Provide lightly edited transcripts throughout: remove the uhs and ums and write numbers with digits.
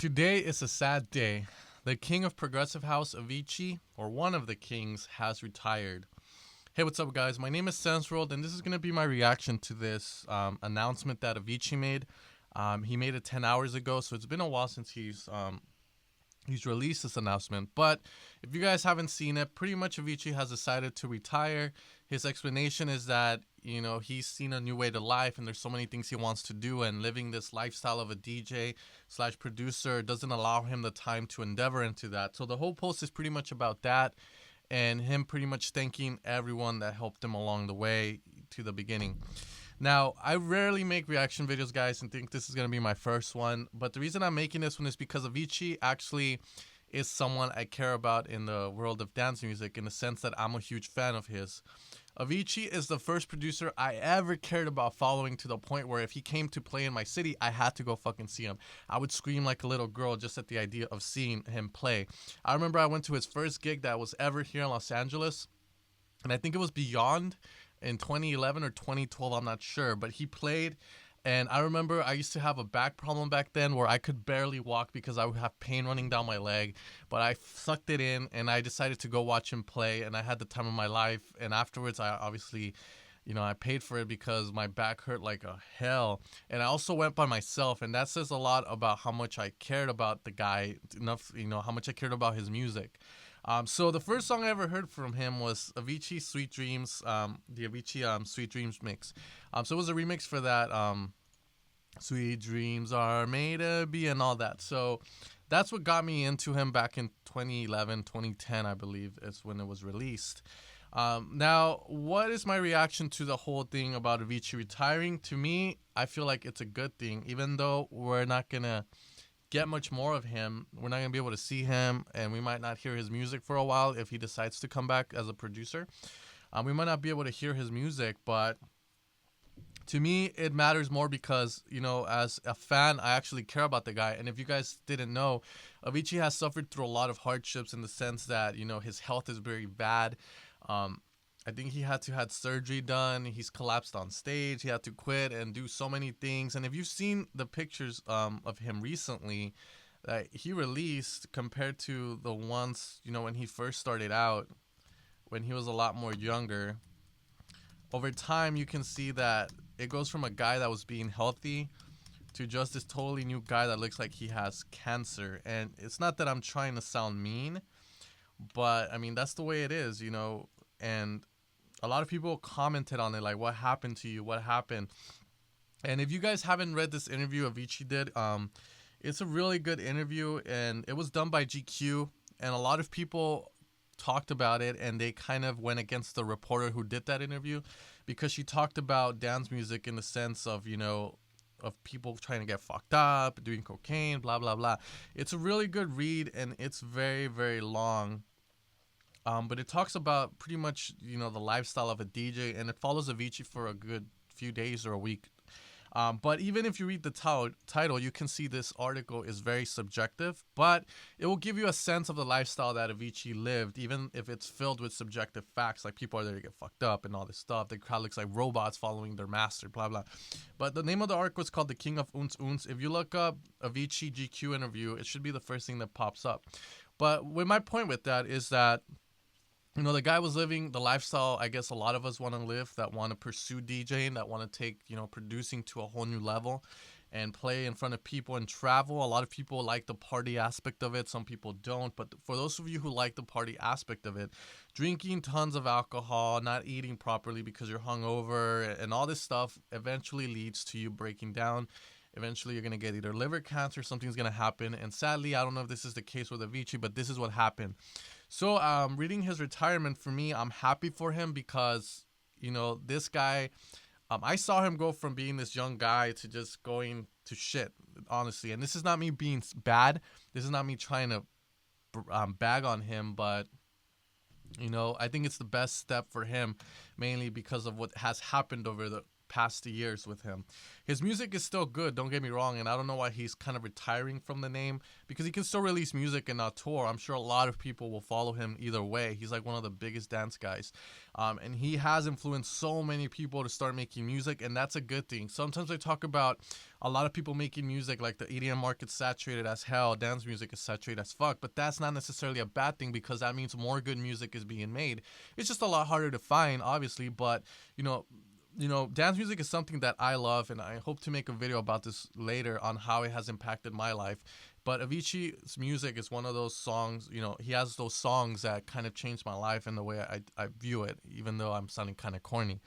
Today is a sad day. The king of progressive house, Avicii, or one of the kings, has retired. Hey, what's up, guys? My name is Sensworld, and this is going to be my reaction to this announcement that Avicii made. He made it 10 hours ago, so it's been a while since he's released this announcement. But if you guys haven't seen it, pretty much Avicii has decided to retire. His explanation is that, he's seen a new way to life and there's so many things he wants to do, and living this lifestyle of a DJ slash producer doesn't allow him the time to endeavor into that. So the whole post is pretty much about that and him pretty much thanking everyone that helped him along the way to the beginning. Now, I rarely make reaction videos, guys, and think this is going to be my first one. But the reason I'm making this one is because Avicii actually is someone I care about in the world of dance music, in the sense that I'm a huge fan of his. Avicii is the first producer I ever cared about following, to the point where if he came to play in my city, I had to go fucking see him. I would scream like a little girl just at the idea of seeing him play. I remember I went to his first gig that was ever here in Los Angeles, and I think it was Beyond in 2011 or 2012, I'm not sure, but he played. And I remember I used to have a back problem back then where I could barely walk because I would have pain running down my leg, but I sucked it in and I decided to go watch him play, and I had the time of my life. And afterwards, I obviously, I paid for it because my back hurt like a hell. And I also went by myself, and that says a lot about how much I cared about the guy, enough, how much I cared about his music. So the first song I ever heard from him was Avicii Sweet Dreams, the Avicii Sweet Dreams mix. So it was a remix for that, Sweet Dreams Are Made to Be, and all that. So that's what got me into him back in 2011, 2010, I believe is when it was released. Now, what is my reaction to the whole thing about Avicii retiring? To me, I feel like it's a good thing, even though we're not going to get much more of him. We're not going to be able to see him, and we might not hear his music for a while if he decides to come back as a producer. We might not be able to hear his music, but to me, it matters more because, as a fan, I actually care about the guy. And if you guys didn't know, Avicii has suffered through a lot of hardships, in the sense that, his health is very bad. I think he had to had surgery done. He's collapsed on stage. He had to quit and do so many things. And if you've seen the pictures of him recently that he released compared to the ones, when he first started out, when he was a lot more younger, over time you can see that it goes from a guy that was being healthy to just this totally new guy that looks like he has cancer. And it's not that I'm trying to sound mean, but I mean, that's the way it is, and a lot of people commented on it, like, what happened to you? What happened? And if you guys haven't read this interview Avicii did, it's a really good interview, and it was done by GQ, and a lot of people talked about it, and they kind of went against the reporter who did that interview, because she talked about dance music in the sense of, of people trying to get fucked up, doing cocaine, blah, blah, blah. It's a really good read, and it's very, very long. But it talks about pretty much, the lifestyle of a DJ, and it follows Avicii for a good few days or a week. But even if you read the title, you can see this article is very subjective, but it will give you a sense of the lifestyle that Avicii lived, even if it's filled with subjective facts, like people are there to get fucked up and all this stuff. The crowd looks like robots following their master, blah, blah. But the name of the article is called The King of Oons Oons. If you look up Avicii GQ interview, it should be the first thing that pops up. But my point with that is that, the guy was living the lifestyle I guess a lot of us want to live, that want to pursue DJing, that want to take, producing to a whole new level and play in front of people and travel. A lot of people like the party aspect of it. Some people don't. But for those of you who like the party aspect of it, drinking tons of alcohol, not eating properly because you're hungover, and all this stuff eventually leads to you breaking down. Eventually, you're going to get either liver cancer, something's going to happen. And sadly, I don't know if this is the case with Avicii, but this is what happened. So reading his retirement, for me, I'm happy for him because, this guy, I saw him go from being this young guy to just going to shit, honestly. And this is not me being bad. This is not me trying to bag on him, but, I think it's the best step for him, mainly because of what has happened over the past years with him. His music is still good, don't get me wrong, and I don't know why he's kind of retiring from the name, because he can still release music and not tour. I'm sure a lot of people will follow him either way. He's like one of the biggest dance guys, and he has influenced so many people to start making music, and that's a good thing. Sometimes I talk about a lot of people making music, like the EDM market's saturated as hell, dance music is saturated as fuck, but that's not necessarily a bad thing, because that means more good music is being made. It's just a lot harder to find, obviously, but dance music is something that I love, and I hope to make a video about this later on how it has impacted my life. But Avicii's music is one of those songs, he has those songs that kind of changed my life in the way I view it, even though I'm sounding kind of corny.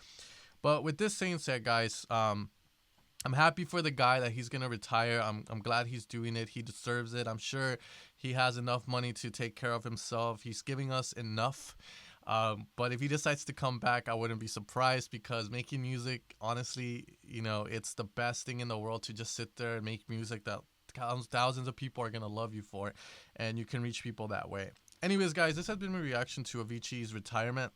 But with this saying said, guys, I'm happy for the guy that he's going to retire. I'm glad he's doing it. He deserves it. I'm sure he has enough money to take care of himself. He's giving us enough. But if he decides to come back, I wouldn't be surprised, because making music, honestly, it's the best thing in the world to just sit there and make music that thousands of people are going to love you for, and you can reach people that way. Anyways, guys, this has been my reaction to Avicii's retirement.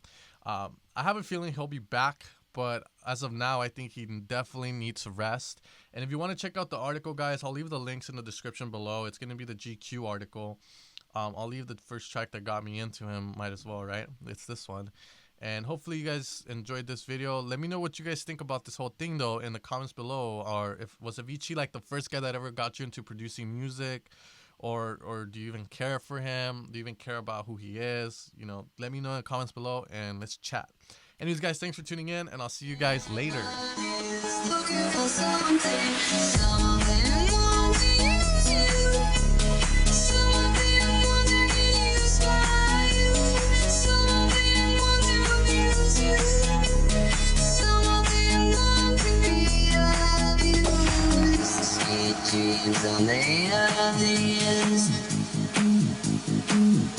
I have a feeling he'll be back, but as of now, I think he definitely needs to rest. And if you want to check out the article, guys, I'll leave the links in the description below. It's going to be the GQ article. I'll leave the first track that got me into him, might as well, right? It's this one. And hopefully you guys enjoyed this video. Let me know what you guys think about this whole thing, though, in the comments below. Or was Avicii like the first guy that ever got you into producing music? Or do you even care for him? Do you even care about who he is? Let me know in the comments below, and let's chat. Anyways, guys, thanks for tuning in, and I'll see you guys later.